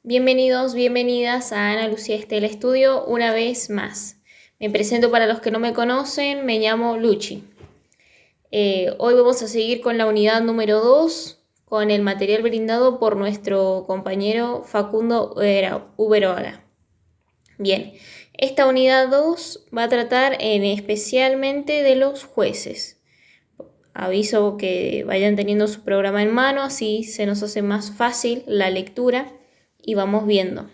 Bienvenidos, bienvenidas a Ana Lucía Estela Estudio una vez más. Me presento para los que no me conocen, me llamo Luchi. Hoy vamos a seguir con la unidad número 2, con el material brindado por nuestro compañero Facundo Uberoaga. Bien, esta unidad 2 va a tratar especialmente de los jueces. Aviso que vayan teniendo su programa en mano, así se nos hace más fácil la lectura y vamos viendo.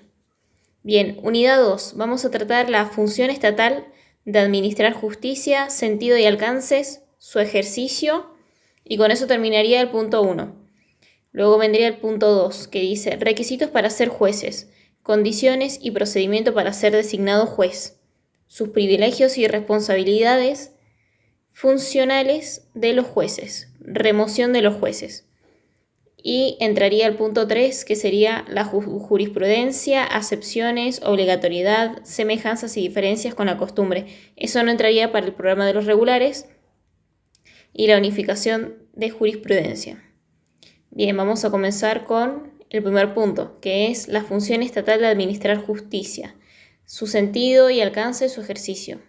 Bien, unidad 2. Vamos a tratar la función estatal de administrar justicia, sentido y alcances, su ejercicio, y con eso terminaría el punto 1. Luego vendría el punto 2, que dice requisitos para ser jueces, condiciones y procedimiento para ser designado juez, sus privilegios y responsabilidades funcionales de los jueces, remoción de los jueces. Y entraría el punto 3, que sería la jurisprudencia, acepciones, obligatoriedad, semejanzas y diferencias con la costumbre. Eso no entraría para el programa de los regulares. Y la unificación de jurisprudencia. Bien, vamos a comenzar con el primer punto, que es la función estatal de administrar justicia, su sentido y alcance, su ejercicio.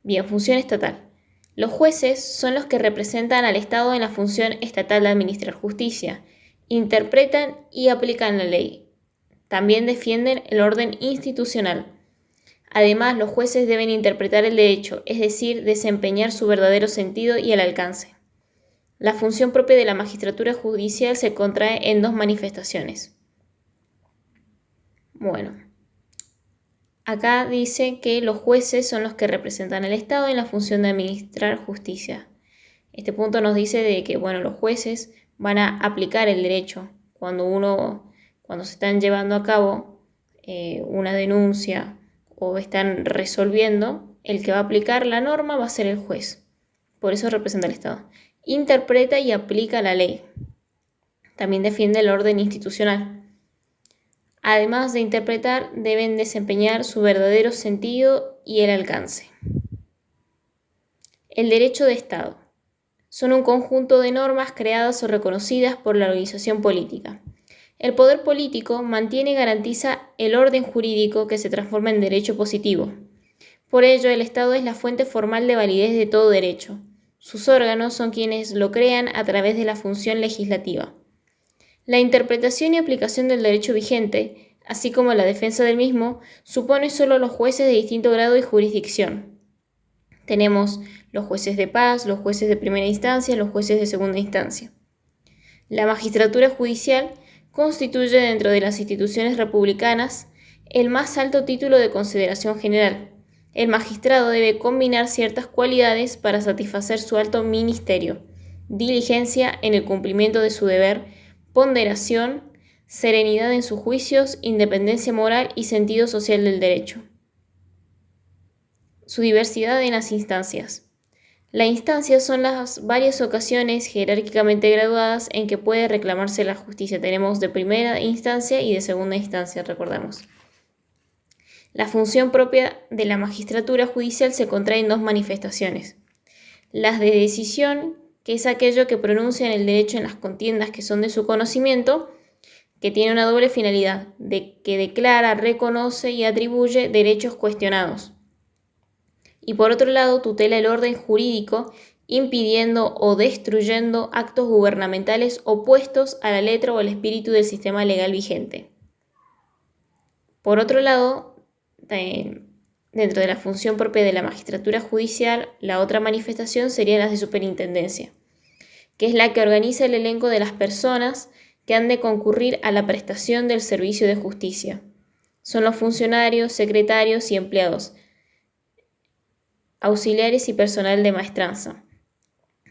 Bien, función estatal. Los jueces son los que representan al Estado en la función estatal de administrar justicia, interpretan y aplican la ley. También defienden el orden institucional. Además, los jueces deben interpretar el derecho, es decir, desempeñar su verdadero sentido y el alcance. La función propia de la magistratura judicial se contrae en dos manifestaciones. Bueno, acá dice que los jueces son los que representan al Estado en la función de administrar justicia. Este punto nos dice de que, los jueces van a aplicar el derecho cuando se están llevando a cabo una denuncia o están resolviendo, el que va a aplicar la norma va a ser el juez. Por eso representa al Estado. Interpreta y aplica la ley. También defiende el orden institucional. Además de interpretar, deben desempeñar su verdadero sentido y el alcance. El derecho de Estado. Son un conjunto de normas creadas o reconocidas por la organización política. El poder político mantiene y garantiza el orden jurídico que se transforma en derecho positivo. Por ello, el Estado es la fuente formal de validez de todo derecho. Sus órganos son quienes lo crean a través de la función legislativa. La interpretación y aplicación del derecho vigente, así como la defensa del mismo, supone solo los jueces de distinto grado y jurisdicción. Tenemos los jueces de paz, los jueces de primera instancia, los jueces de segunda instancia. La magistratura judicial constituye dentro de las instituciones republicanas el más alto título de consideración general. El magistrado debe combinar ciertas cualidades para satisfacer su alto ministerio: diligencia en el cumplimiento de su deber, ponderación, serenidad en sus juicios, independencia moral y sentido social del derecho. Su diversidad en las instancias. Las instancias son las varias ocasiones jerárquicamente graduadas en que puede reclamarse la justicia. Tenemos de primera instancia y de segunda instancia, recordemos. La función propia de la magistratura judicial se contrae en dos manifestaciones. Las de decisión, que es aquello que pronuncian el derecho en las contiendas que son de su conocimiento, que tiene una doble finalidad, que declara, reconoce y atribuye derechos cuestionados. Y por otro lado, tutela el orden jurídico, impidiendo o destruyendo actos gubernamentales opuestos a la letra o al espíritu del sistema legal vigente. Por otro lado, dentro de la función propia de la magistratura judicial, la otra manifestación sería la de superintendencia, que es la que organiza el elenco de las personas que han de concurrir a la prestación del servicio de justicia. Son los funcionarios, secretarios y empleados, auxiliares y personal de maestranza.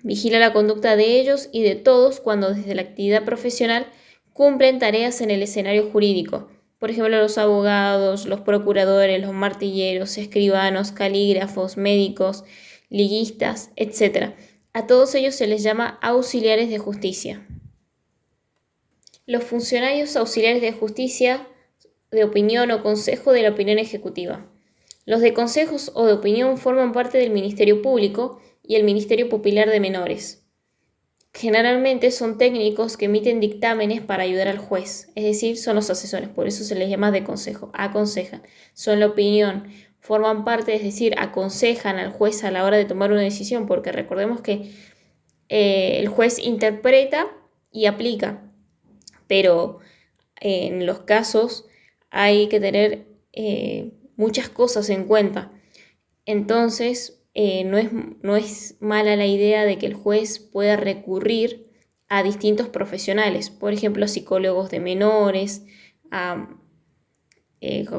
Vigila la conducta de ellos y de todos cuando desde la actividad profesional cumplen tareas en el escenario jurídico. Por ejemplo, los abogados, los procuradores, los martilleros, escribanos, calígrafos, médicos, liguistas, etc. A todos ellos se les llama auxiliares de justicia. Los funcionarios auxiliares de justicia de opinión o consejo de la opinión ejecutiva. Los de consejos o de opinión forman parte del Ministerio Público y el Ministerio Pupilar de Menores. Generalmente son técnicos que emiten dictámenes para ayudar al juez, es decir, son los asesores, por eso se les llama de consejo, aconsejan, son la opinión, forman parte, es decir, aconsejan al juez a la hora de tomar una decisión, porque recordemos que el juez interpreta y aplica, pero en los casos hay que tener muchas cosas en cuenta. Entonces, no es mala la idea de que el juez pueda recurrir a distintos profesionales, por ejemplo, a psicólogos de menores,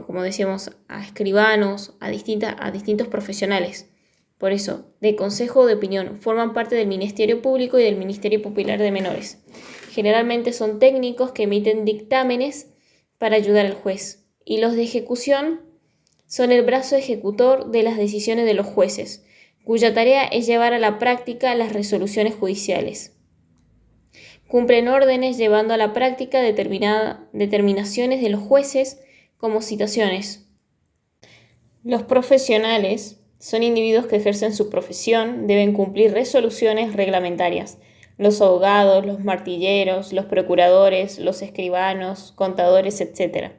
como decíamos, a escribanos, a distintos profesionales. Por eso, de consejo o de opinión, forman parte del Ministerio Público y del Ministerio Popular de Menores. Generalmente son técnicos que emiten dictámenes para ayudar al juez, y los de ejecución son el brazo ejecutor de las decisiones de los jueces, cuya tarea es llevar a la práctica las resoluciones judiciales. Cumplen órdenes llevando a la práctica determinaciones de los jueces como citaciones. Los profesionales son individuos que ejercen su profesión, deben cumplir resoluciones reglamentarias. Los abogados, los martilleros, los procuradores, los escribanos, contadores, etc.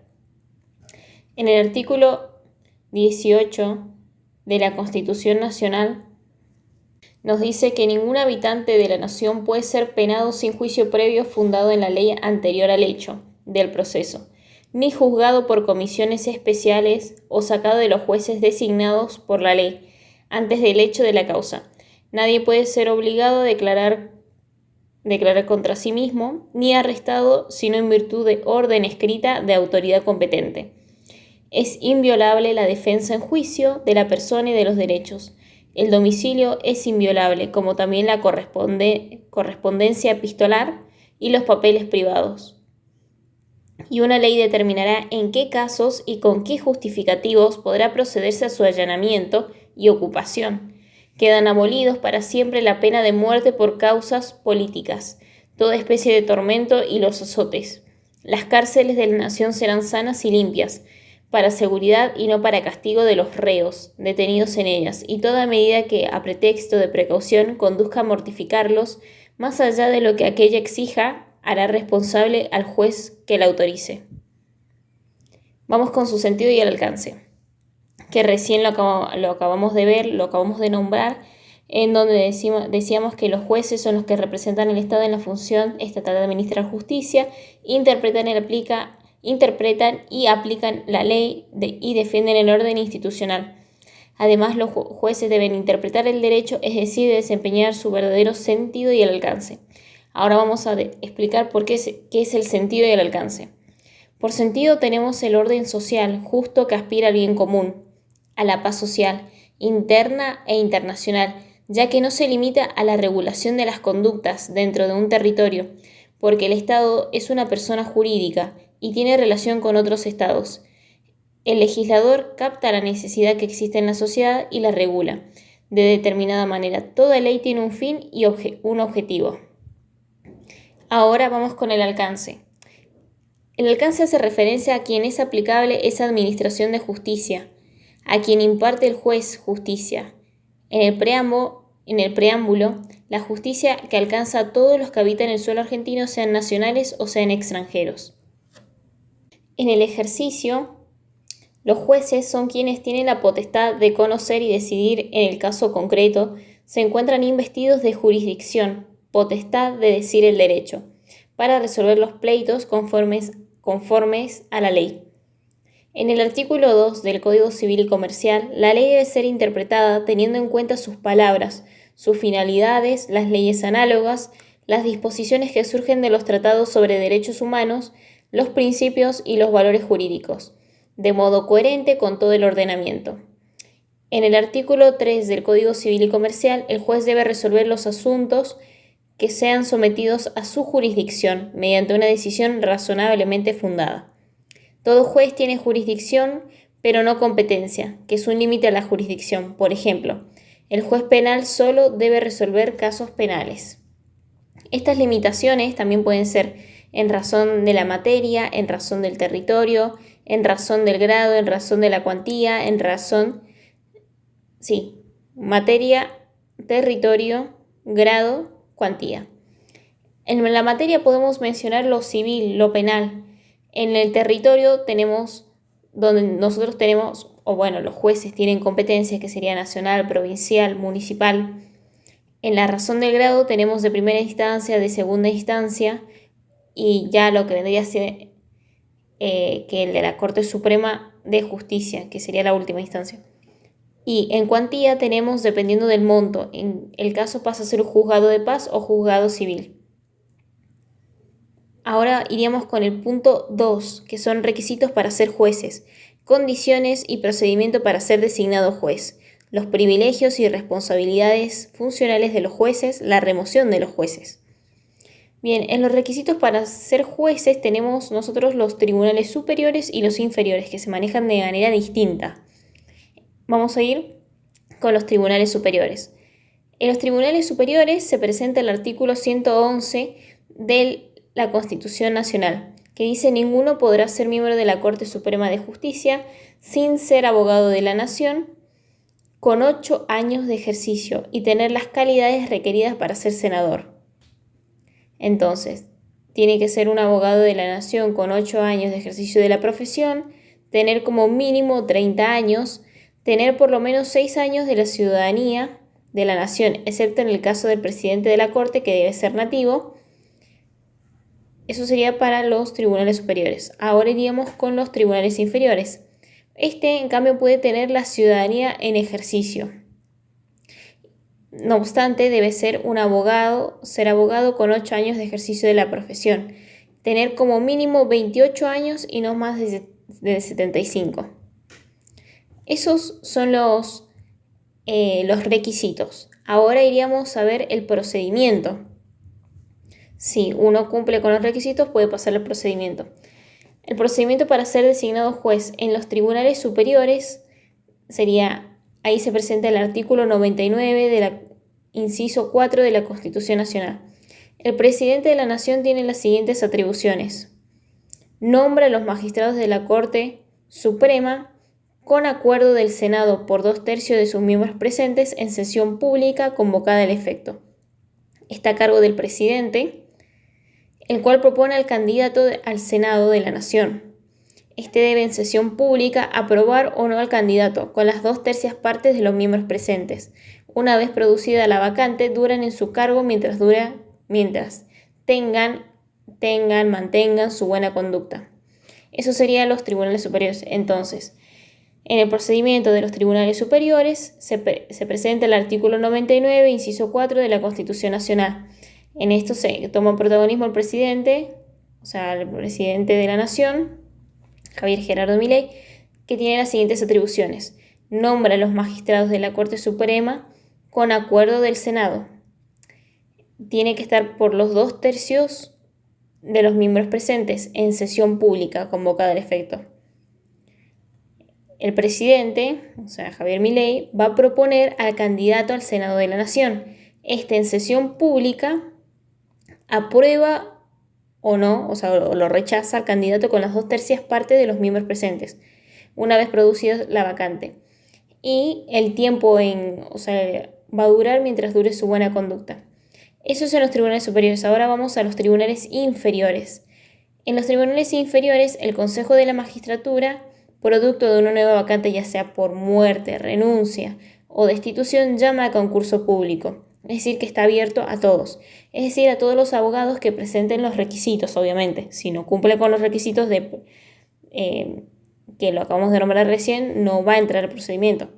En el artículo 18 de la Constitución Nacional nos dice que ningún habitante de la nación puede ser penado sin juicio previo fundado en la ley anterior al hecho del proceso, ni juzgado por comisiones especiales o sacado de los jueces designados por la ley antes del hecho de la causa. Nadie puede ser obligado a declarar contra sí mismo, ni arrestado sino en virtud de orden escrita de autoridad competente. Es inviolable la defensa en juicio de la persona y de los derechos. El domicilio es inviolable, como también la correspondencia epistolar y los papeles privados. Y una ley determinará en qué casos y con qué justificativos podrá procederse a su allanamiento y ocupación. Quedan abolidos para siempre la pena de muerte por causas políticas, toda especie de tormento y los azotes. Las cárceles de la nación serán sanas y limpias, para seguridad y no para castigo de los reos detenidos en ellas, y toda medida que, a pretexto de precaución, conduzca a mortificarlos, más allá de lo que aquella exija, hará responsable al juez que la autorice. Vamos con su sentido y el alcance, que recién lo acabamos de ver, lo acabamos de nombrar, en donde decíamos que los jueces son los que representan al Estado en la función estatal de administrar justicia, interpretan y aplican la ley y defienden el orden institucional. Además, los jueces deben interpretar el derecho, es decir, desempeñar su verdadero sentido y el alcance. Ahora vamos a explicar qué es el sentido y el alcance. Por sentido tenemos el orden social, justo, que aspira al bien común, a la paz social, interna e internacional, ya que no se limita a la regulación de las conductas dentro de un territorio, porque el Estado es una persona jurídica y tiene relación con otros estados. El legislador capta la necesidad que existe en la sociedad y la regula de determinada manera. Toda ley tiene un fin y un objetivo. Ahora vamos con el alcance. El alcance hace referencia a quien es aplicable esa administración de justicia, a quien imparte el juez justicia. En el preámbulo, la justicia que alcanza a todos los que habitan el suelo argentino, sean nacionales o sean extranjeros. En el ejercicio, los jueces son quienes tienen la potestad de conocer y decidir en el caso concreto, se encuentran investidos de jurisdicción, potestad de decir el derecho, para resolver los pleitos conformes a la ley. En el artículo 2 del Código Civil y Comercial, la ley debe ser interpretada teniendo en cuenta sus palabras, sus finalidades, las leyes análogas, las disposiciones que surgen de los tratados sobre derechos humanos, los principios y los valores jurídicos, de modo coherente con todo el ordenamiento. En el artículo 3 del Código Civil y Comercial, el juez debe resolver los asuntos que sean sometidos a su jurisdicción mediante una decisión razonablemente fundada. Todo juez tiene jurisdicción, pero no competencia, que es un límite a la jurisdicción. Por ejemplo, el juez penal solo debe resolver casos penales. Estas limitaciones también pueden ser en razón de la materia, en razón del territorio, en razón del grado, en razón de la cuantía, materia, territorio, grado, cuantía. En la materia podemos mencionar lo civil, lo penal. En el territorio tenemos, donde nosotros tenemos, o bueno, los jueces tienen competencias que sería nacional, provincial, municipal. En la razón del grado tenemos de primera instancia, de segunda instancia, y ya lo que vendría a ser que el de la Corte Suprema de Justicia, que sería la última instancia. Y en cuantía tenemos dependiendo del monto. En el caso pasa a ser juzgado de paz o juzgado civil. Ahora iríamos con el punto 2, que son requisitos para ser jueces, condiciones y procedimiento para ser designado juez, los privilegios y responsabilidades funcionales de los jueces, la remoción de los jueces. Bien, en los requisitos para ser jueces tenemos nosotros los tribunales superiores y los inferiores, que se manejan de manera distinta. Vamos a ir con los tribunales superiores. En los tribunales superiores se presenta el artículo 111 de la Constitución Nacional, que dice: ninguno podrá ser miembro de la Corte Suprema de Justicia sin ser abogado de la Nación, con 8 años de ejercicio y tener las calidades requeridas para ser senador. Entonces, tiene que ser un abogado de la Nación con 8 años de ejercicio de la profesión, tener como mínimo 30 años, tener por lo menos 6 años de la ciudadanía de la Nación, excepto en el caso del presidente de la Corte, que debe ser nativo. Eso sería para los tribunales superiores. Ahora iríamos con los tribunales inferiores. En cambio, puede tener la ciudadanía en ejercicio. No obstante, debe ser abogado con 8 años de ejercicio de la profesión, tener como mínimo 28 años y no más de 75. Esos son los requisitos. Ahora iríamos a ver el procedimiento. Si uno cumple con los requisitos, puede pasar al procedimiento. El procedimiento para ser designado juez en los tribunales superiores sería, ahí se presenta el artículo 99 de la inciso 4 de la Constitución Nacional. El presidente de la Nación tiene las siguientes atribuciones: nombra a los magistrados de la Corte Suprema con acuerdo del Senado por 2/3 de sus miembros presentes en sesión pública convocada al efecto. Está a cargo del presidente, el cual propone al candidato al Senado de la Nación. Este debe en sesión pública aprobar o no al candidato, con las 2/3 partes de los miembros presentes. Una vez producida la vacante, duran en su cargo mientras mantengan su buena conducta. Eso serían los tribunales superiores. Entonces, en el procedimiento de los tribunales superiores se presenta el artículo 99, inciso 4 de la Constitución Nacional. En esto se toma protagonismo el presidente, o sea, el presidente de la Nación, Javier Gerardo Milei, que tiene las siguientes atribuciones: nombra a los magistrados de la Corte Suprema con acuerdo del Senado. Tiene que estar por los 2/3 de los miembros presentes en sesión pública convocada al efecto. El presidente, o sea, Javier Milei, va a proponer al candidato al Senado de la Nación. En sesión pública aprueba o no, o sea, lo rechaza al candidato con las 2/3 partes de los miembros presentes, una vez producida la vacante. Y el tiempo va a durar mientras dure su buena conducta. Eso es en los tribunales superiores. Ahora vamos a los tribunales inferiores. En los tribunales inferiores, el Consejo de la Magistratura, producto de una nueva vacante, ya sea por muerte, renuncia o destitución, llama a concurso público. Es decir, que está abierto a todos. Es decir, a todos los abogados que presenten los requisitos, obviamente. Si no cumple con los requisitos que lo acabamos de nombrar recién, no va a entrar al procedimiento.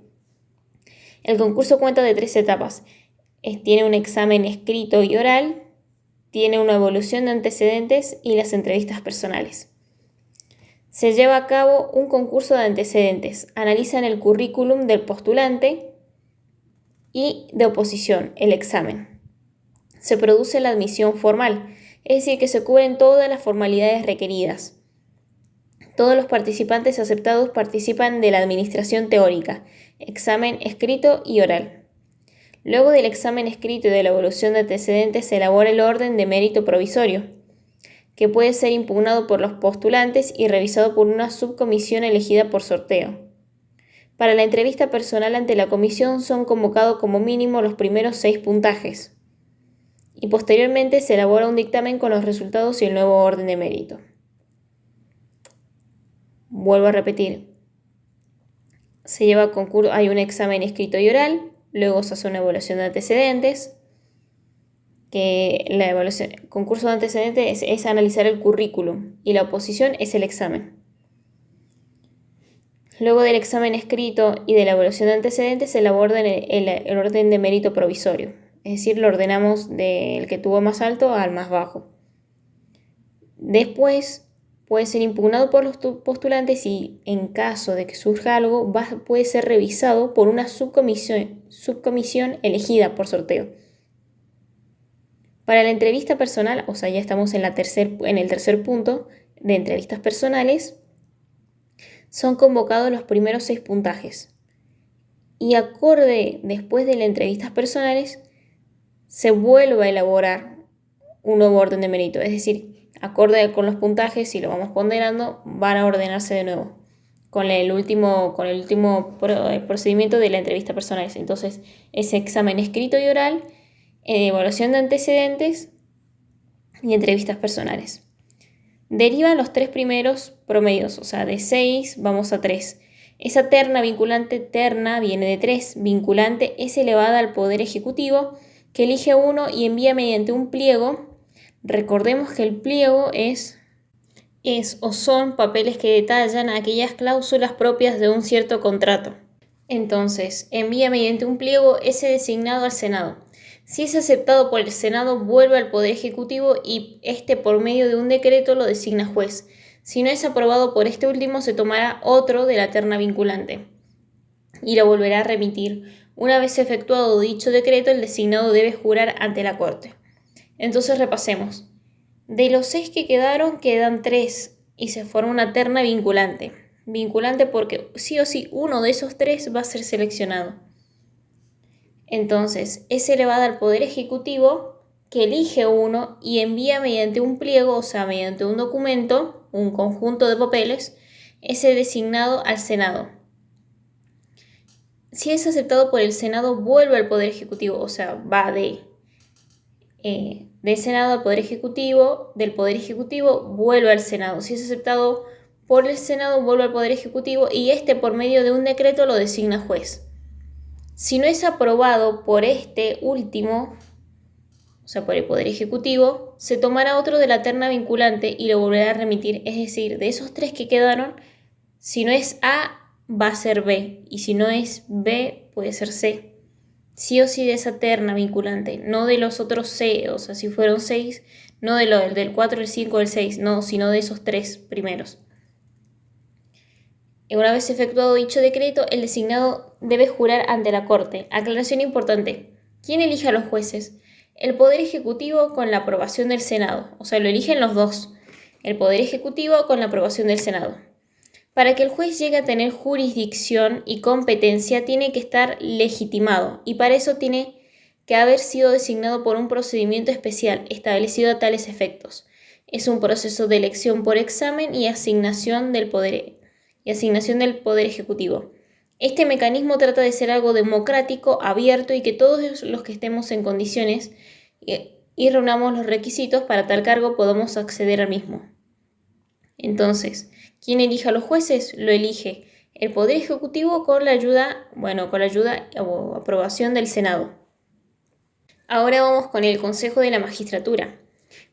El concurso cuenta de 3 etapas. Tiene un examen escrito y oral, tiene una evaluación de antecedentes y las entrevistas personales. Se lleva a cabo un concurso de antecedentes. Analizan el currículum del postulante y de oposición, el examen. Se produce la admisión formal, es decir, que se cubren todas las formalidades requeridas. Todos los participantes aceptados participan de la administración teórica, examen escrito y oral. Luego del examen escrito y de la evaluación de antecedentes se elabora el orden de mérito provisorio, que puede ser impugnado por los postulantes y revisado por una subcomisión elegida por sorteo. Para la entrevista personal ante la comisión son convocados como mínimo los primeros 6 puntajes. y posteriormente se elabora un dictamen con los resultados y el nuevo orden de mérito. Vuelvo a repetir, se lleva a concurso, hay un examen escrito y oral, luego se hace una evaluación de antecedentes, que la evaluación, concurso de antecedentes es analizar el currículum y la oposición es el examen. Luego del examen escrito y de la evaluación de antecedentes se elabora el orden de mérito provisorio, es decir, lo ordenamos del que tuvo más alto al más bajo. Después puede ser impugnado por los postulantes y en caso de que surja algo puede ser revisado por una subcomisión elegida por sorteo. Para la entrevista personal, o sea, ya estamos en el tercer punto de entrevistas personales, son convocados los primeros 6 puntajes. Y acorde después de las entrevistas personales, se vuelve a elaborar un nuevo orden de mérito. Es decir, acorde con los puntajes, si lo vamos ponderando, van a ordenarse de nuevo con el último procedimiento de la entrevista personal. Entonces, ese examen escrito y oral, evaluación de antecedentes y entrevistas personales. Derivan los 3 primeros promedios, o sea, de 6 vamos a 3. Esa terna vinculante viene de 3. Vinculante es elevada al Poder Ejecutivo, que elige uno y envía mediante un pliego. Recordemos que el pliego es o son papeles que detallan aquellas cláusulas propias de un cierto contrato. Entonces, envía mediante un pliego ese designado al Senado. Si es aceptado por el Senado, vuelve al Poder Ejecutivo y por medio de un decreto lo designa juez. Si no es aprobado por este último, se tomará otro de la terna vinculante y lo volverá a remitir. Una vez efectuado dicho decreto, el designado debe jurar ante la Corte. Entonces repasemos. De los 6 que quedan 3 y se forma una terna vinculante. Vinculante porque sí o sí uno de esos 3 va a ser seleccionado. Entonces, es elevada al Poder Ejecutivo, que elige uno y envía mediante un pliego, o sea, mediante un documento, un conjunto de papeles, ese designado al Senado. Si es aceptado por el Senado, vuelve al Poder Ejecutivo, o sea, va del Senado al Poder Ejecutivo, del Poder Ejecutivo vuelve al Senado. Si es aceptado por el Senado, vuelve al Poder Ejecutivo y por medio de un decreto lo designa juez. Si no es aprobado por este último, o sea, por el Poder Ejecutivo, se tomará otro de la terna vinculante y lo volverá a remitir. Es decir, de esos 3 que quedaron, si no es A, va a ser B. Y si no es B, puede ser C. Sí o sí de esa terna vinculante, no de los otros C. O sea, si fueron 6, no del 4, el 5, el 6, no, sino de esos 3 primeros. Una vez efectuado dicho decreto, el designado debe jurar ante la Corte. Aclaración importante. ¿Quién elige a los jueces? El Poder Ejecutivo con la aprobación del Senado. O sea, lo eligen los 2. El Poder Ejecutivo con la aprobación del Senado. Para que el juez llegue a tener jurisdicción y competencia, tiene que estar legitimado. Y para eso tiene que haber sido designado por un procedimiento especial establecido a tales efectos. Es un proceso de elección por examen y asignación del Poder Ejecutivo. Este mecanismo trata de ser algo democrático, abierto y que todos los que estemos en condiciones y reunamos los requisitos para tal cargo podamos acceder al mismo. Entonces, ¿quién elige a los jueces? Lo elige el Poder Ejecutivo con la ayuda o aprobación del Senado. Ahora vamos con el Consejo de la Magistratura.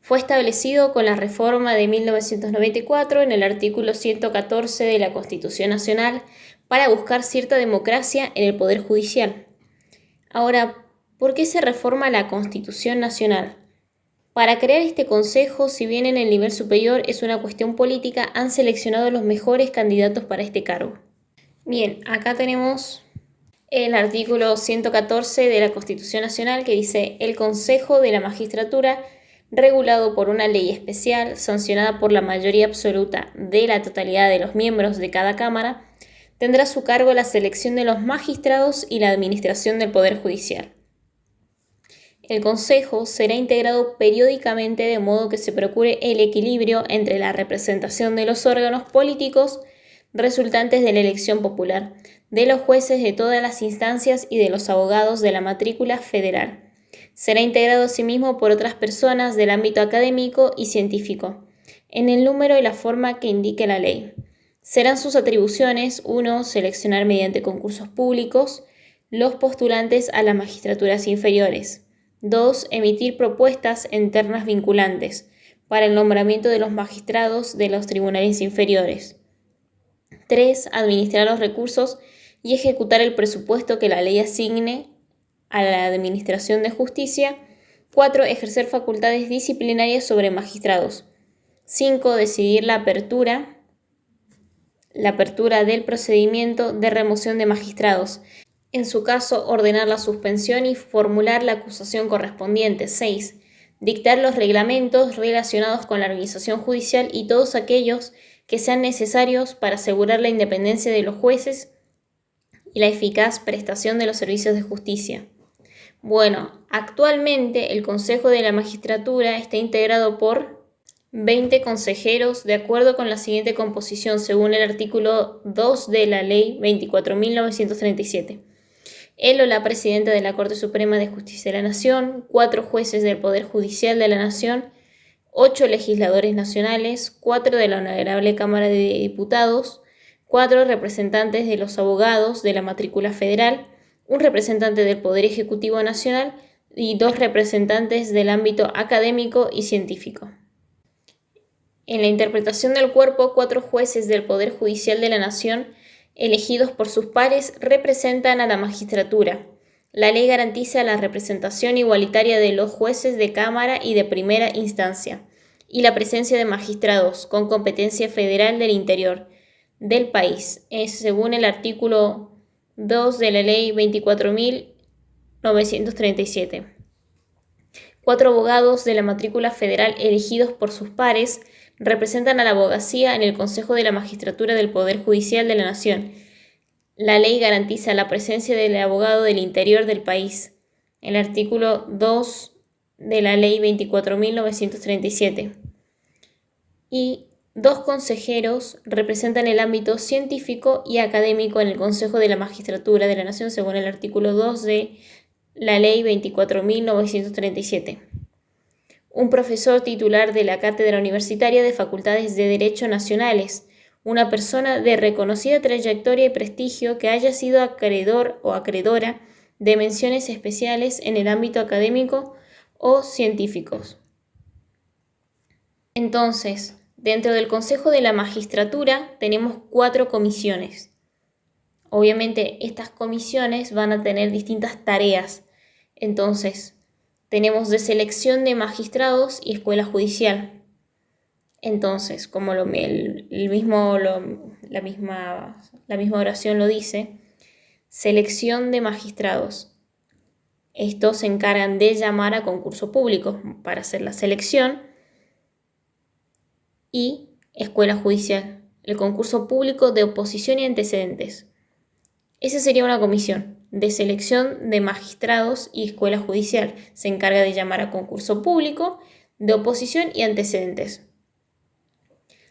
Fue establecido con la reforma de 1994 en el artículo 114 de la Constitución Nacional para buscar cierta democracia en el Poder Judicial. Ahora, ¿por qué se reforma la Constitución Nacional? Para crear este consejo, si bien en el nivel superior es una cuestión política, han seleccionado los mejores candidatos para este cargo. Bien, acá tenemos el artículo 114 de la Constitución Nacional que dice: el Consejo de la Magistratura, regulado por una ley especial, sancionada por la mayoría absoluta de la totalidad de los miembros de cada Cámara, tendrá a su cargo la selección de los magistrados y la administración del Poder Judicial. El Consejo será integrado periódicamente de modo que se procure el equilibrio entre la representación de los órganos políticos resultantes de la elección popular, de los jueces de todas las instancias y de los abogados de la matrícula federal. Será integrado asimismo por otras personas del ámbito académico y científico, en el número y la forma que indique la ley. Serán sus atribuciones: 1. Seleccionar mediante concursos públicos los postulantes a las magistraturas inferiores. 2. Emitir propuestas en ternas vinculantes para el nombramiento de los magistrados de los tribunales inferiores. 3. Administrar los recursos y ejecutar el presupuesto que la ley asigne a la Administración de Justicia. 4. Ejercer facultades disciplinarias sobre magistrados. 5. Decidir la apertura del procedimiento de remoción de magistrados. En su caso, ordenar la suspensión y formular la acusación correspondiente. 6. Dictar los reglamentos relacionados con la organización judicial y todos aquellos que sean necesarios para asegurar la independencia de los jueces y la eficaz prestación de los servicios de justicia. Bueno, actualmente el Consejo de la Magistratura está integrado por 20 consejeros de acuerdo con la siguiente composición según el artículo 2 de la Ley 24.937. Él o la presidenta de la Corte Suprema de Justicia de la Nación, 4 jueces del Poder Judicial de la Nación, 8 legisladores nacionales, 4 de la Honorable Cámara de Diputados, 4 representantes de los abogados de la matrícula federal, un representante del Poder Ejecutivo Nacional y 2 representantes del ámbito académico y científico. En la interpretación del cuerpo, 4 jueces del Poder Judicial de la Nación, elegidos por sus pares, representan a la magistratura. La ley garantiza la representación igualitaria de los jueces de Cámara y de primera instancia, y la presencia de magistrados con competencia federal del interior del país, según el artículo 2 de la Ley 24.937. 4 abogados de la matrícula federal elegidos por sus pares representan a la abogacía en el Consejo de la Magistratura del Poder Judicial de la Nación. La ley garantiza la presencia del abogado del interior del país. El artículo 2 de la Ley 24.937. Y 2 consejeros representan el ámbito científico y académico en el Consejo de la Magistratura de la Nación, según el artículo 2 de la Ley 24.937. Un profesor titular de la Cátedra Universitaria de Facultades de Derecho Nacionales, una persona de reconocida trayectoria y prestigio que haya sido acreedor o acreedora de menciones especiales en el ámbito académico o científicos. Entonces, dentro del Consejo de la Magistratura tenemos 4 comisiones. Obviamente, estas comisiones van a tener distintas tareas. Entonces, tenemos de selección de magistrados y escuela judicial. Entonces, como la misma oración lo dice, selección de magistrados. Estos se encargan de llamar a concurso público para hacer la selección. Y escuela judicial, el concurso público de oposición y antecedentes. Esa sería una comisión de selección de magistrados y escuela judicial. Se encarga de llamar a concurso público, de oposición y antecedentes.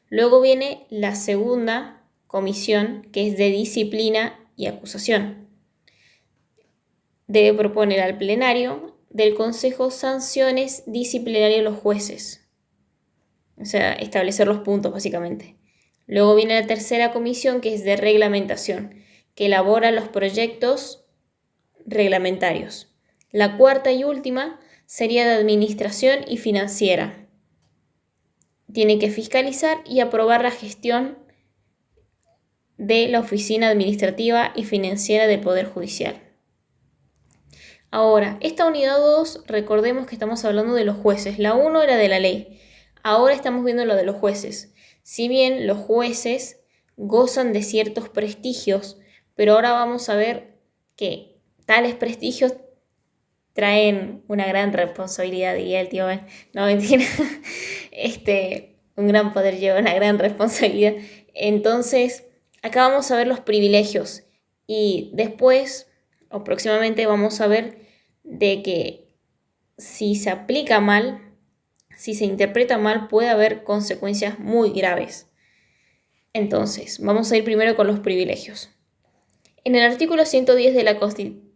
Luego viene la segunda comisión, que es de disciplina y acusación. Debe proponer al plenario del Consejo sanciones disciplinarias a los jueces. O sea, establecer los puntos básicamente. Luego viene la tercera comisión, que es de reglamentación, que elabora los proyectos reglamentarios. La cuarta y última sería de administración y financiera. Tiene que fiscalizar y aprobar la gestión de la oficina administrativa y financiera del Poder Judicial. Ahora, esta unidad 2, recordemos que estamos hablando de los jueces. La 1 era de la ley. Ahora estamos viendo lo de los jueces. Si bien los jueces gozan de ciertos prestigios, pero ahora vamos a ver que tales prestigios traen una gran responsabilidad, diría el tío Ben. No, mentira. Un gran poder lleva una gran responsabilidad. Entonces, acá vamos a ver los privilegios. Y después, o próximamente, vamos a ver de que si se aplica mal, si se interpreta mal, puede haber consecuencias muy graves. Entonces, vamos a ir primero con los privilegios. En el artículo 110 de la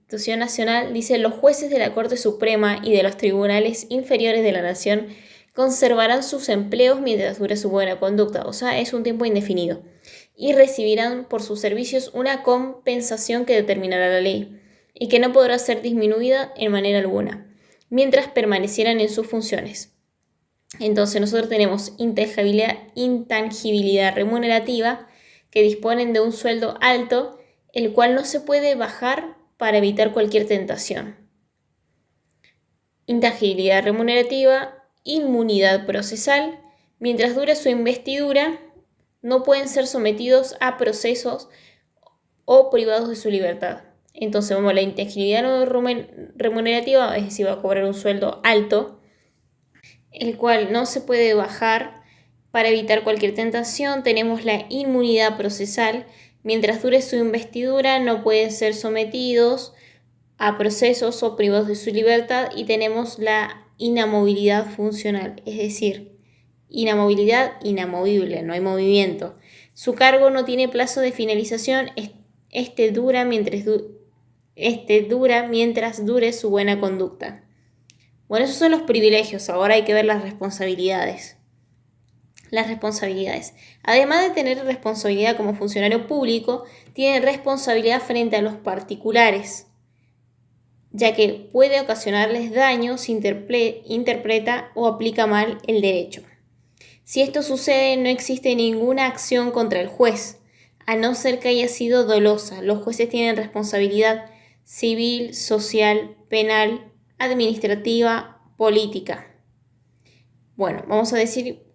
Constitución Nacional dice: los jueces de la Corte Suprema y de los tribunales inferiores de la Nación conservarán sus empleos mientras dure su buena conducta, o sea, es un tiempo indefinido, y recibirán por sus servicios una compensación que determinará la ley, y que no podrá ser disminuida en manera alguna, mientras permanecieran en sus funciones. Entonces nosotros tenemos intangibilidad remunerativa, que disponen de un sueldo alto, el cual no se puede bajar para evitar cualquier tentación. Intangibilidad remunerativa, inmunidad procesal. Mientras dure su investidura, no pueden ser sometidos a procesos o privados de su libertad. Entonces, vamos, la intangibilidad remunerativa, es decir, va a cobrar un sueldo alto, el cual no se puede bajar para evitar cualquier tentación. Tenemos la inmunidad procesal. Mientras dure su investidura, no pueden ser sometidos a procesos o privados de su libertad. Y tenemos la inamovilidad funcional, es decir, inamovible, no hay movimiento. Su cargo no tiene plazo de finalización, este dura mientras dure su buena conducta. Bueno, esos son los privilegios, ahora hay que ver las responsabilidades. Las responsabilidades. Además de tener responsabilidad como funcionario público, tiene responsabilidad frente a los particulares, ya que puede ocasionarles daño si interpreta o aplica mal el derecho. Si esto sucede, no existe ninguna acción contra el juez, a no ser que haya sido dolosa. Los jueces tienen responsabilidad civil, social, penal, administrativa, política. Bueno, vamos a decir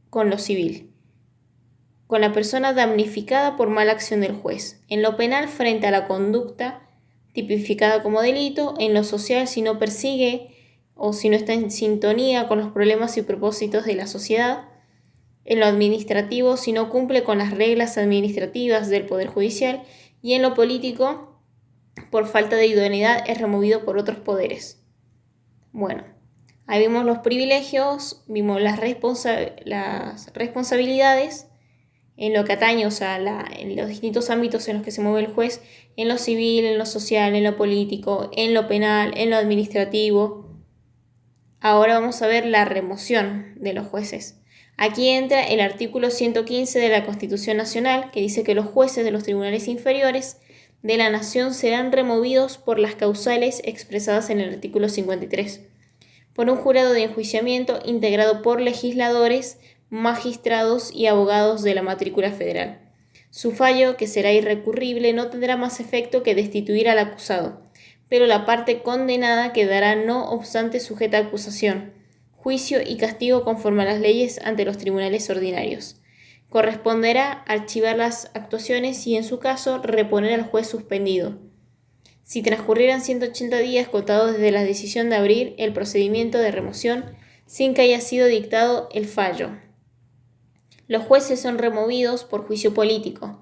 con lo civil. Con la persona damnificada por mala acción del juez. En lo penal, frente a la conducta tipificada como delito. En lo social, si no persigue o si no está en sintonía con los problemas y propósitos de la sociedad. En lo administrativo, si no cumple con las reglas administrativas del Poder Judicial. Y en lo político, por falta de idoneidad, es removido por otros poderes. Bueno, ahí vimos los privilegios, vimos las responsabilidades en lo que atañe, o sea, en los distintos ámbitos en los que se mueve el juez, en lo civil, en lo social, en lo político, en lo penal, en lo administrativo. Ahora vamos a ver la remoción de los jueces. Aquí entra el artículo 115 de la Constitución Nacional, que dice que los jueces de los tribunales inferiores de la Nación serán removidos por las causales expresadas en el artículo 53, por un jurado de enjuiciamiento integrado por legisladores, magistrados y abogados de la matrícula federal. Su fallo, que será irrecurrible, no tendrá más efecto que destituir al acusado, pero la parte condenada quedará no obstante sujeta a acusación, juicio y castigo conforme a las leyes ante los tribunales ordinarios. Corresponderá archivar las actuaciones y, en su caso, reponer al juez suspendido. Si transcurrieran 180 días contados desde la decisión de abrir el procedimiento de remoción sin que haya sido dictado el fallo. Los jueces son removidos por juicio político,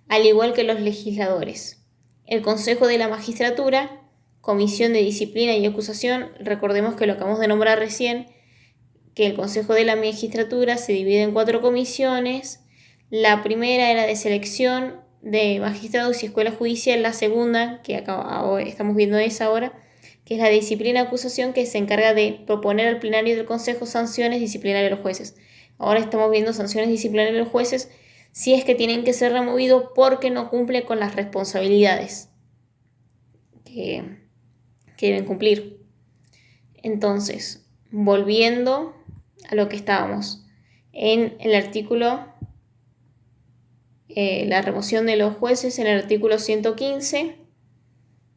al igual que los legisladores. El Consejo de la Magistratura, Comisión de Disciplina y Acusación, recordemos que lo acabamos de nombrar recién, que el Consejo de la Magistratura se divide en 4 comisiones. La primera era de selección de magistrados y escuela judicial. La segunda, que estamos viendo esa ahora, que es la de disciplina y acusación, que se encarga de proponer al plenario del Consejo sanciones disciplinarias a los jueces. Ahora estamos viendo sanciones disciplinarias a los jueces si es que tienen que ser removidos porque no cumple con las responsabilidades que deben cumplir. Entonces, volviendo a lo que estábamos en el artículo, la remoción de los jueces en el artículo 115.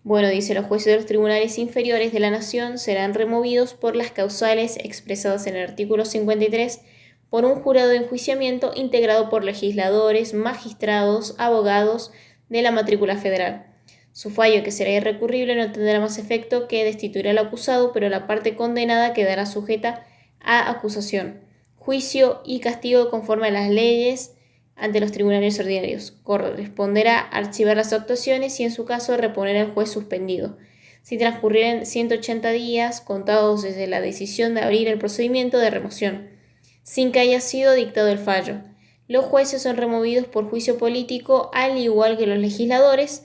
Bueno, dice: los jueces de los tribunales inferiores de la Nación serán removidos por las causales expresadas en el artículo 53 por un jurado de enjuiciamiento integrado por legisladores, magistrados, abogados de la matrícula federal. Su fallo, que será irrecurrible, no tendrá más efecto que destituir al acusado, pero la parte condenada quedará sujeta a acusación, juicio y castigo conforme a las leyes ante los tribunales ordinarios. Corresponderá archivar las actuaciones y, en su caso, reponer al juez suspendido. Si transcurrieran 180 días contados desde la decisión de abrir el procedimiento de remoción, sin que haya sido dictado el fallo, los jueces son removidos por juicio político, al igual que los legisladores,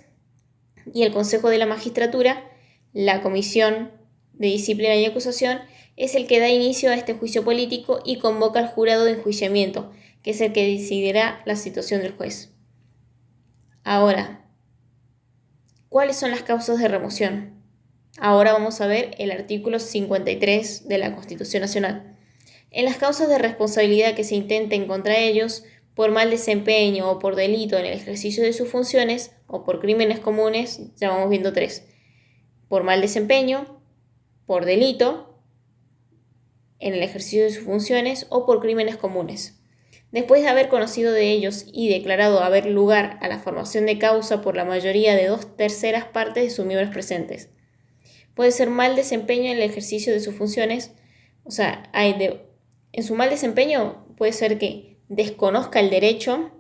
Y el Consejo de la Magistratura, la Comisión de Disciplina y Acusación, es el que da inicio a este juicio político y convoca al jurado de enjuiciamiento, que es el que decidirá la situación del juez. Ahora, ¿cuáles son las causas de remoción? Ahora vamos a ver el artículo 53 de la Constitución Nacional. En las causas de responsabilidad que se intenten contra ellos por mal desempeño o por delito en el ejercicio de sus funciones o por crímenes comunes, ya vamos viendo 3. Por mal desempeño, por delito en el ejercicio de sus funciones o por crímenes comunes. Después de haber conocido de ellos y declarado haber lugar a la formación de causa por la mayoría de 2/3 partes de sus miembros presentes. Puede ser mal desempeño en el ejercicio de sus funciones, o sea, en su mal desempeño puede ser que desconozca el derecho,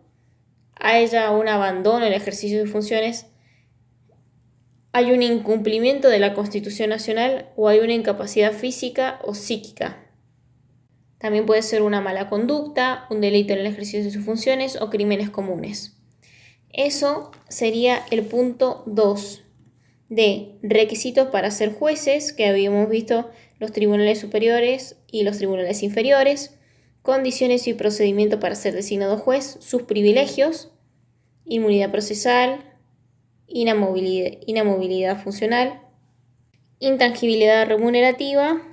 haya un abandono en el ejercicio de sus funciones, hay un incumplimiento de la Constitución Nacional o hay una incapacidad física o psíquica. También puede ser una mala conducta, un delito en el ejercicio de sus funciones o crímenes comunes. Eso sería el punto 2 de requisitos para ser jueces, que habíamos visto los tribunales superiores y los tribunales inferiores, condiciones y procedimiento para ser designado juez, sus privilegios, inmunidad procesal, inamovilidad funcional, intangibilidad remunerativa.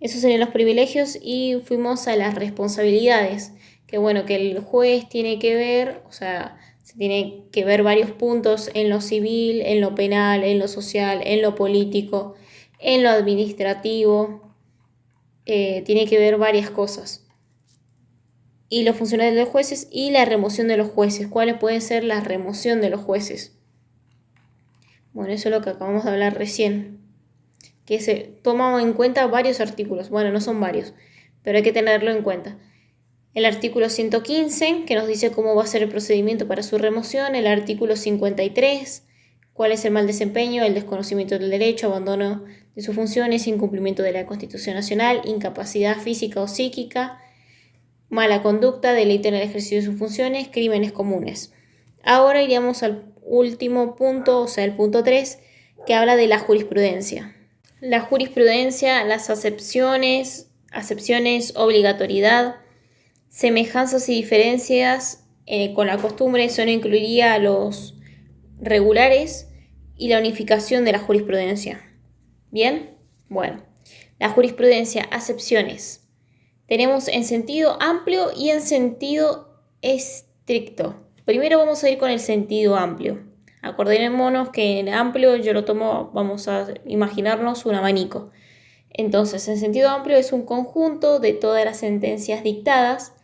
Esos serían los privilegios y fuimos a las responsabilidades, que bueno, que el juez tiene que ver, o sea, se tiene que ver varios puntos en lo civil, en lo penal, en lo social, en lo político, en lo administrativo, tiene que ver varias cosas. Y los funcionarios de los jueces y la remoción de los jueces. ¿Cuáles pueden ser la remoción de los jueces? Bueno, eso es lo que acabamos de hablar recién, que se toman en cuenta varios artículos. Bueno, no son varios, pero hay que tenerlo en cuenta. El artículo 115, que nos dice cómo va a ser el procedimiento para su remoción. El artículo 53, cuál es el mal desempeño, el desconocimiento del derecho, abandono de sus funciones, incumplimiento de la Constitución Nacional, incapacidad física o psíquica, mala conducta, delito en el ejercicio de sus funciones, crímenes comunes. Ahora iríamos al último punto, o sea, el punto 3, que habla de la jurisprudencia. La jurisprudencia, las acepciones, obligatoriedad, semejanzas y diferencias con la costumbre, eso no incluiría a los regulares y la unificación de la jurisprudencia. ¿Bien? Bueno, la jurisprudencia, acepciones. Tenemos en sentido amplio y en sentido estricto. Primero vamos a ir con el sentido amplio. Acordémonos que en amplio yo lo tomo, vamos a imaginarnos un abanico. Entonces, en sentido amplio es un conjunto de todas las sentencias dictadas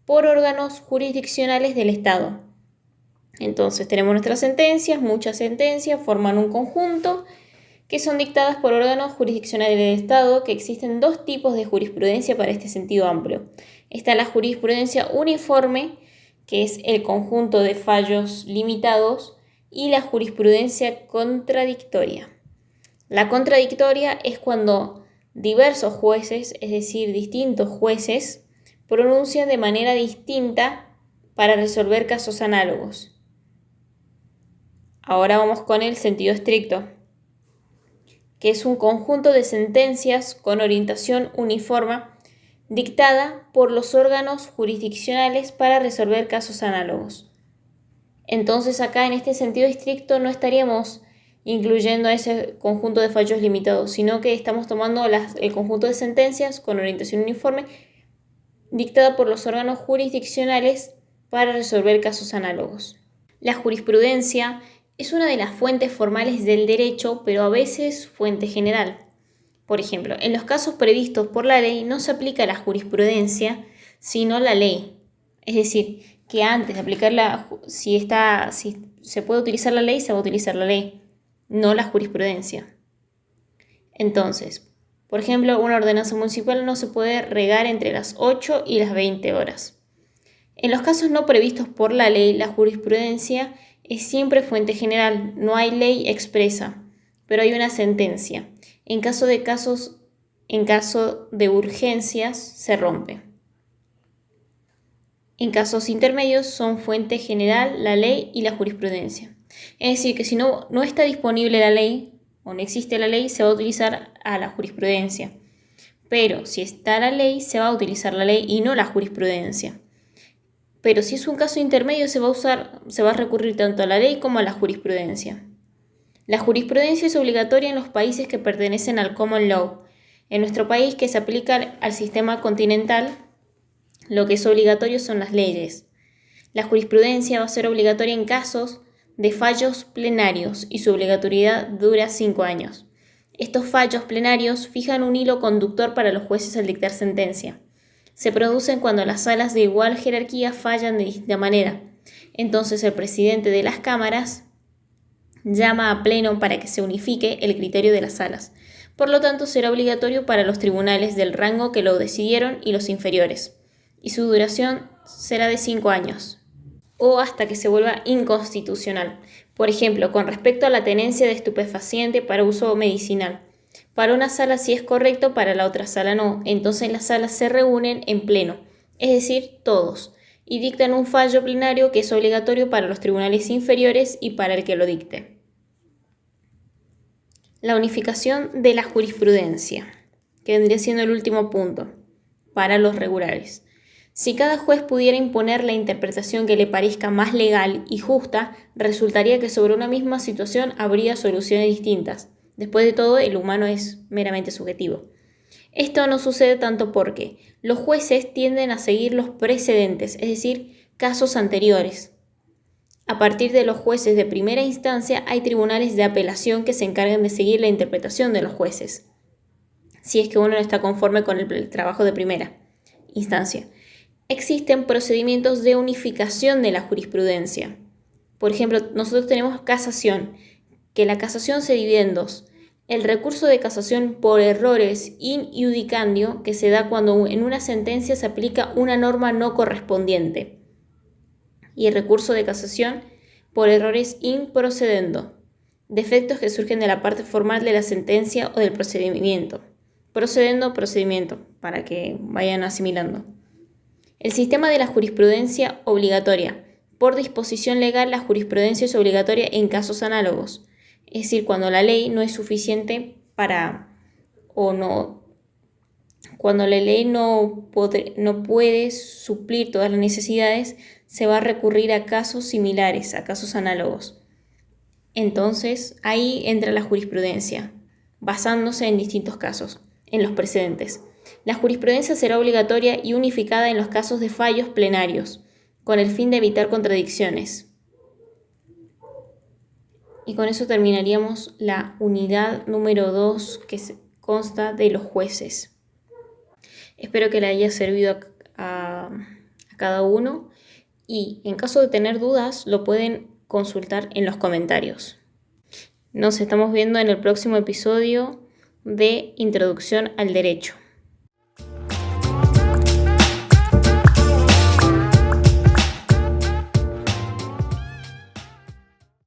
por órganos jurisdiccionales del Estado. Entonces, tenemos nuestras sentencias, muchas sentencias forman un conjunto que son dictadas por órganos jurisdiccionales del Estado, que existen 2 tipos de jurisprudencia para este sentido amplio. Está la jurisprudencia uniforme, que es el conjunto de fallos limitados, y la jurisprudencia contradictoria. La contradictoria es cuando diversos jueces, es decir, distintos jueces, pronuncian de manera distinta para resolver casos análogos. Ahora vamos con el sentido estricto, que es un conjunto de sentencias con orientación uniforme dictada por los órganos jurisdiccionales para resolver casos análogos. Entonces acá en este sentido estricto no estaríamos incluyendo a ese conjunto de fallos limitados, sino que estamos tomando el conjunto de sentencias con orientación uniforme dictada por los órganos jurisdiccionales para resolver casos análogos. La jurisprudencia es una de las fuentes formales del derecho, pero a veces fuente general. Por ejemplo, en los casos previstos por la ley no se aplica la jurisprudencia, sino la ley. Es decir, que antes de aplicarla, si se puede utilizar la ley, se va a utilizar la ley, no la jurisprudencia. Entonces, por ejemplo, una ordenanza municipal no se puede regar entre las 8 y las 20 horas. En los casos no previstos por la ley, la jurisprudencia es siempre fuente general, no hay ley expresa, pero hay una sentencia. En caso de urgencias, se rompe. En casos intermedios son fuente general la ley y la jurisprudencia. Es decir, que si no está disponible la ley o no existe la ley, se va a utilizar a la jurisprudencia. Pero si está la ley, se va a utilizar la ley y no la jurisprudencia. Pero si es un caso intermedio, se va a recurrir tanto a la ley como a la jurisprudencia. La jurisprudencia es obligatoria en los países que pertenecen al Common Law. En nuestro país, que se aplica al sistema continental, lo que es obligatorio son las leyes. La jurisprudencia va a ser obligatoria en casos de fallos plenarios y su obligatoriedad dura 5 años. Estos fallos plenarios fijan un hilo conductor para los jueces al dictar sentencia. Se producen cuando las salas de igual jerarquía fallan de distinta manera. Entonces el presidente de las cámaras llama a pleno para que se unifique el criterio de las salas. Por lo tanto, será obligatorio para los tribunales del rango que lo decidieron y los inferiores. Y su duración será de 5 años. O hasta que se vuelva inconstitucional. Por ejemplo, con respecto a la tenencia de estupefaciente para uso medicinal. Para una sala sí es correcto, para la otra sala no. Entonces las salas se reúnen en pleno, es decir, todos, y dictan un fallo plenario que es obligatorio para los tribunales inferiores y para el que lo dicte. La unificación de la jurisprudencia, que vendría siendo el último punto, para los regulares. Si cada juez pudiera imponer la interpretación que le parezca más legal y justa, resultaría que sobre una misma situación habría soluciones distintas. Después de todo, el humano es meramente subjetivo. Esto no sucede tanto porque los jueces tienden a seguir los precedentes, es decir, casos anteriores. A partir de los jueces de primera instancia, hay tribunales de apelación que se encargan de seguir la interpretación de los jueces, si es que uno no está conforme con el trabajo de primera instancia. Existen procedimientos de unificación de la jurisprudencia. Por ejemplo, nosotros tenemos casación, que la casación se divide en dos. El recurso de casación por errores in iudicandio, que se da cuando en una sentencia se aplica una norma no correspondiente. Y el recurso de casación por errores in procedendo, defectos que surgen de la parte formal de la sentencia o del procedimiento. Procedendo, procedimiento, para que vayan asimilando. El sistema de la jurisprudencia obligatoria. Por disposición legal, la jurisprudencia es obligatoria en casos análogos. Es decir, cuando la ley no es suficiente cuando la ley no puede suplir todas las necesidades, se va a recurrir a casos similares, a casos análogos. Entonces, ahí entra la jurisprudencia, basándose en distintos casos, en los precedentes. La jurisprudencia será obligatoria y unificada en los casos de fallos plenarios, con el fin de evitar contradicciones. Y con eso terminaríamos la unidad número 2, que consta de los jueces. Espero que le haya servido a cada uno y en caso de tener dudas lo pueden consultar en los comentarios. Nos estamos viendo en el próximo episodio de Introducción al Derecho.